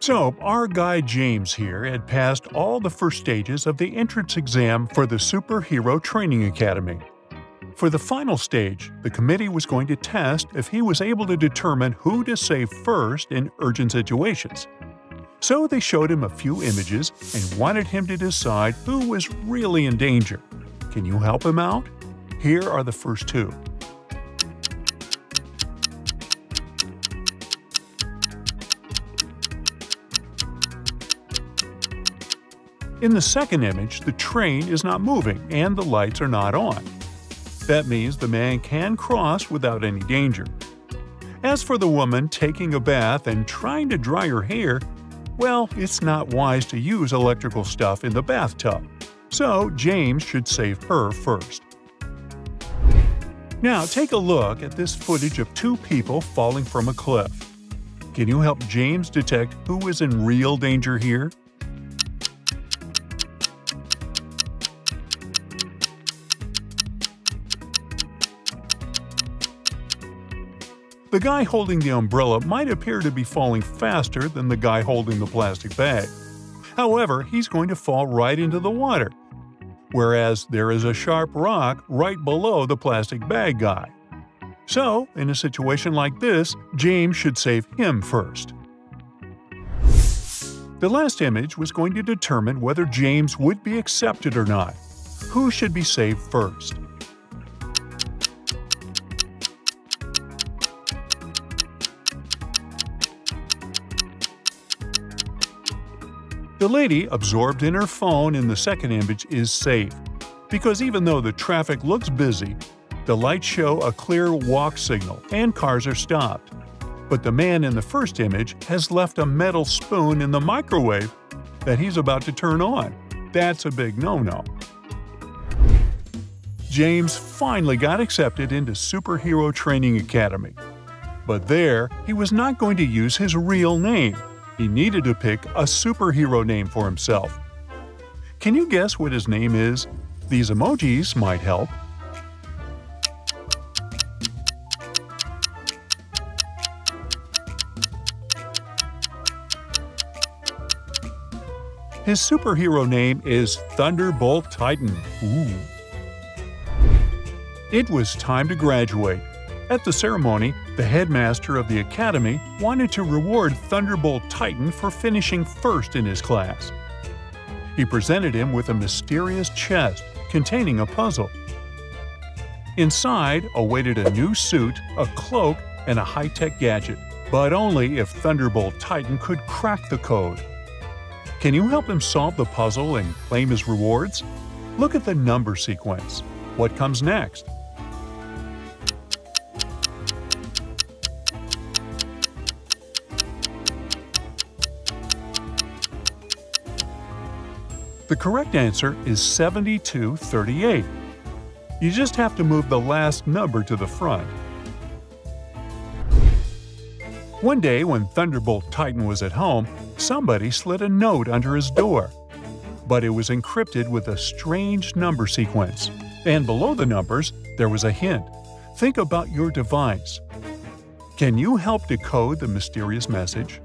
So, our guy James here had passed all the first stages of the entrance exam for the Superhero Training Academy. For the final stage, the committee was going to test if he was able to determine who to save first in urgent situations. So they showed him a few images and wanted him to decide who was really in danger. Can you help him out? Here are the first two. In the second image, the train is not moving and the lights are not on. That means the man can cross without any danger. As for the woman taking a bath and trying to dry her hair, well, it's not wise to use electrical stuff in the bathtub, so James should save her first. Now take a look at this footage of two people falling from a cliff. Can you help James detect who is in real danger here? The guy holding the umbrella might appear to be falling faster than the guy holding the plastic bag. However, he's going to fall right into the water, whereas there is a sharp rock right below the plastic bag guy. So, in a situation like this, James should save him first. The last image was going to determine whether James would be accepted or not. Who should be saved first? The lady absorbed in her phone in the second image is safe, because even though the traffic looks busy, the lights show a clear walk signal and cars are stopped. But the man in the first image has left a metal spoon in the microwave that he's about to turn on. That's a big no-no. James finally got accepted into Superhero Training Academy. But there, he was not going to use his real name. He needed to pick a superhero name for himself. Can you guess what his name is? These emojis might help. His superhero name is Thunderbolt Titan. Ooh. It was time to graduate. At the ceremony, the headmaster of the academy wanted to reward Thunderbolt Titan for finishing first in his class. He presented him with a mysterious chest containing a puzzle. Inside awaited a new suit, a cloak, and a high-tech gadget, but only if Thunderbolt Titan could crack the code. Can you help him solve the puzzle and claim his rewards? Look at the number sequence. What comes next? The correct answer is 7238. You just have to move the last number to the front. One day when Thunderbolt Titan was at home, somebody slid a note under his door. But it was encrypted with a strange number sequence. And below the numbers, there was a hint. Think about your device. Can you help decode the mysterious message?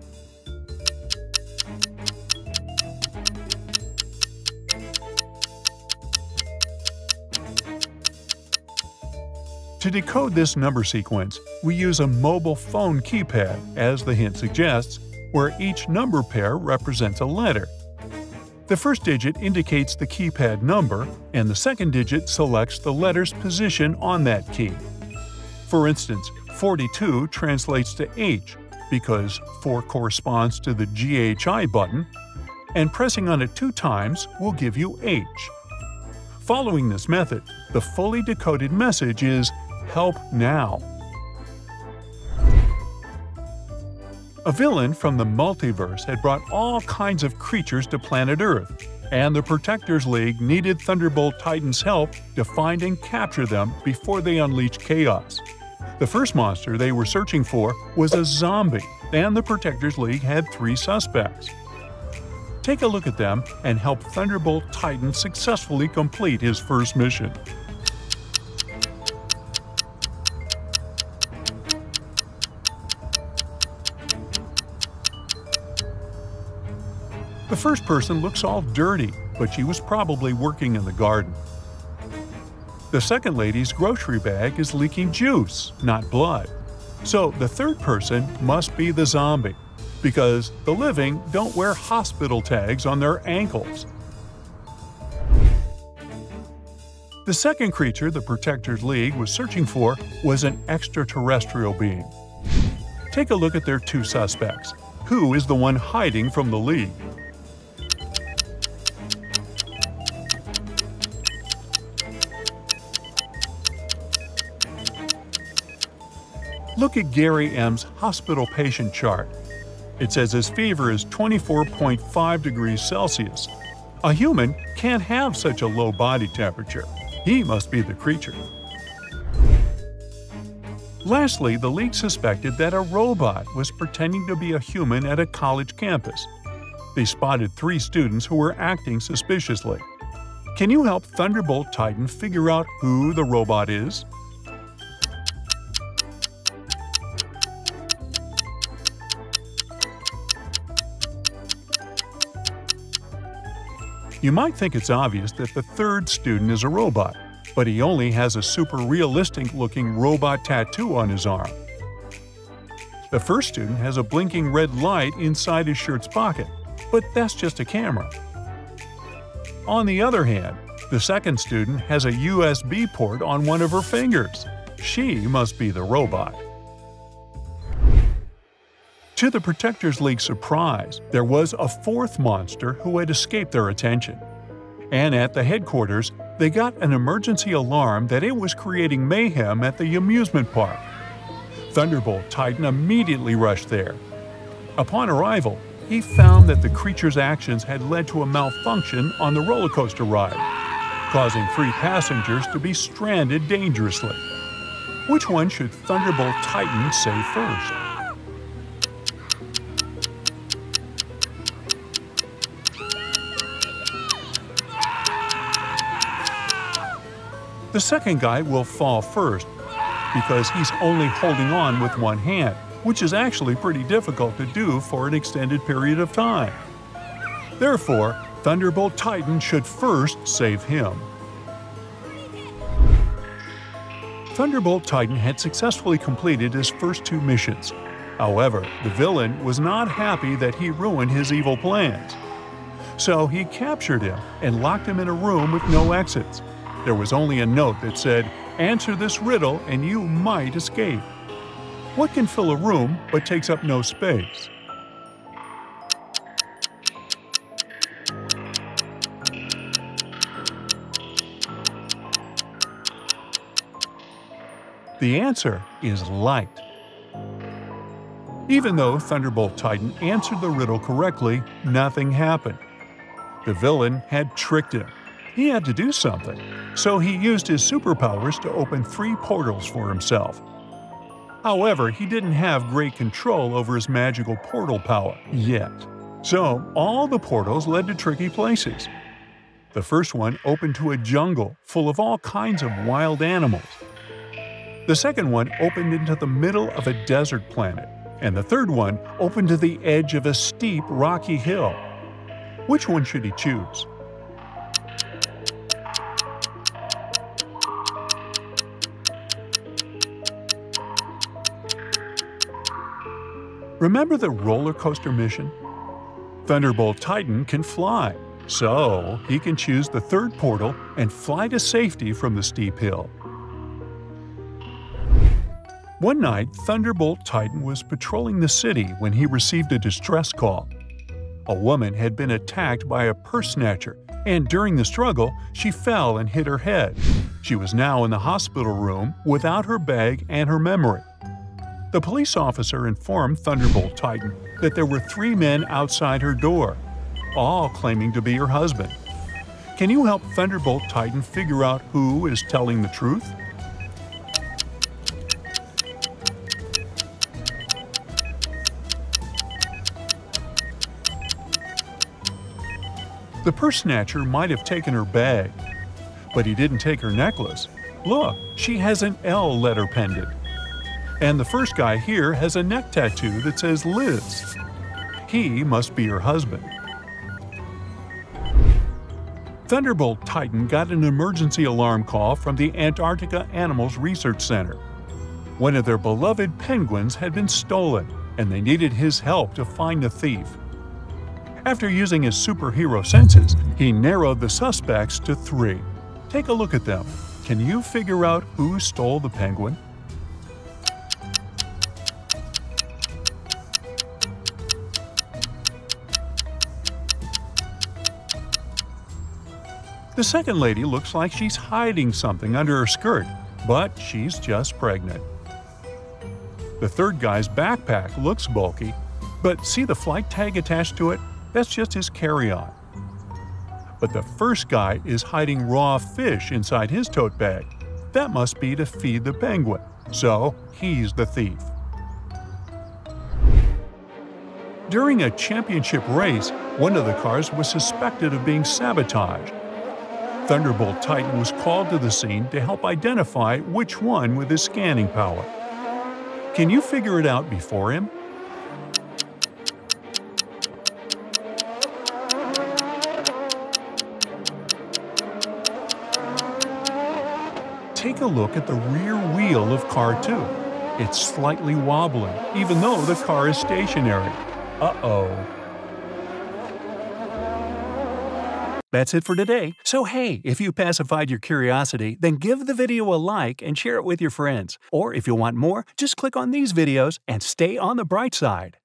To decode this number sequence, we use a mobile phone keypad, as the hint suggests, where each number pair represents a letter. The first digit indicates the keypad number, and the second digit selects the letter's position on that key. For instance, 42 translates to H, because 4 corresponds to the GHI button, and pressing on it 2 times will give you H. Following this method, the fully decoded message is "Help now." A villain from the multiverse had brought all kinds of creatures to planet Earth, and the Protectors League needed Thunderbolt Titan's help to find and capture them before they unleashed chaos. The first monster they were searching for was a zombie, and the Protectors League had 3 suspects. Take a look at them and help Thunderbolt Titan successfully complete his first mission. The first person looks all dirty, but she was probably working in the garden. The second lady's grocery bag is leaking juice, not blood. So the third person must be the zombie, because the living don't wear hospital tags on their ankles. The second creature the Protectors League was searching for was an extraterrestrial being. Take a look at their two suspects. Who is the one hiding from the League? Look at Gary M's hospital patient chart. It says his fever is 24.5 degrees Celsius. A human can't have such a low body temperature. He must be the creature. Lastly, the League suspected that a robot was pretending to be a human at a college campus. They spotted 3 students who were acting suspiciously. Can you help Thunderbolt Titan figure out who the robot is? You might think it's obvious that the third student is a robot, but he only has a super realistic-looking robot tattoo on his arm. The first student has a blinking red light inside his shirt's pocket, but that's just a camera. On the other hand, the second student has a USB port on one of her fingers. She must be the robot. To the Protectors League's surprise, there was a fourth monster who had escaped their attention. And at the headquarters, they got an emergency alarm that it was creating mayhem at the amusement park. Thunderbolt Titan immediately rushed there. Upon arrival, he found that the creature's actions had led to a malfunction on the roller coaster ride, causing 3 passengers to be stranded dangerously. Which one should Thunderbolt Titan save first? The second guy will fall first, because he's only holding on with one hand, which is actually pretty difficult to do for an extended period of time. Therefore, Thunderbolt Titan should first save him. Thunderbolt Titan had successfully completed his first 2 missions. However, the villain was not happy that he ruined his evil plans. So he captured him and locked him in a room with no exits. There was only a note that said, "Answer this riddle and you might escape." What can fill a room but takes up no space? The answer is light. Even though Thunderbolt Titan answered the riddle correctly, nothing happened. The villain had tricked him. He had to do something, so he used his superpowers to open 3 portals for himself. However, he didn't have great control over his magical portal power yet. So, all the portals led to tricky places. The first one opened to a jungle full of all kinds of wild animals. The second one opened into the middle of a desert planet, and the third one opened to the edge of a steep, rocky hill. Which one should he choose? Remember the roller coaster mission? Thunderbolt Titan can fly, so he can choose the third portal and fly to safety from the steep hill. One night, Thunderbolt Titan was patrolling the city when he received a distress call. A woman had been attacked by a purse snatcher, and during the struggle, she fell and hit her head. She was now in the hospital room without her bag and her memory. The police officer informed Thunderbolt Titan that there were 3 men outside her door, all claiming to be her husband. Can you help Thunderbolt Titan figure out who is telling the truth? The purse snatcher might have taken her bag, but he didn't take her necklace. Look, she has an L letter pendant. And the first guy here has a neck tattoo that says Liz. He must be her husband. Thunderbolt Titan got an emergency alarm call from the Antarctica Animals Research Center. One of their beloved penguins had been stolen, and they needed his help to find the thief. After using his superhero senses, he narrowed the suspects to 3. Take a look at them. Can you figure out who stole the penguin? The second lady looks like she's hiding something under her skirt, but she's just pregnant. The third guy's backpack looks bulky, but see the flight tag attached to it? That's just his carry-on. But the first guy is hiding raw fish inside his tote bag. That must be to feed the penguin, so he's the thief. During a championship race, one of the cars was suspected of being sabotaged. Thunderbolt Titan was called to the scene to help identify which one with his scanning power. Can you figure it out before him? Take a look at the rear wheel of car 2. It's slightly wobbling, even though the car is stationary. Uh-oh. That's it for today. So hey, if you pacified your curiosity, then give the video a like and share it with your friends. Or if you want more, just click on these videos and stay on the bright side.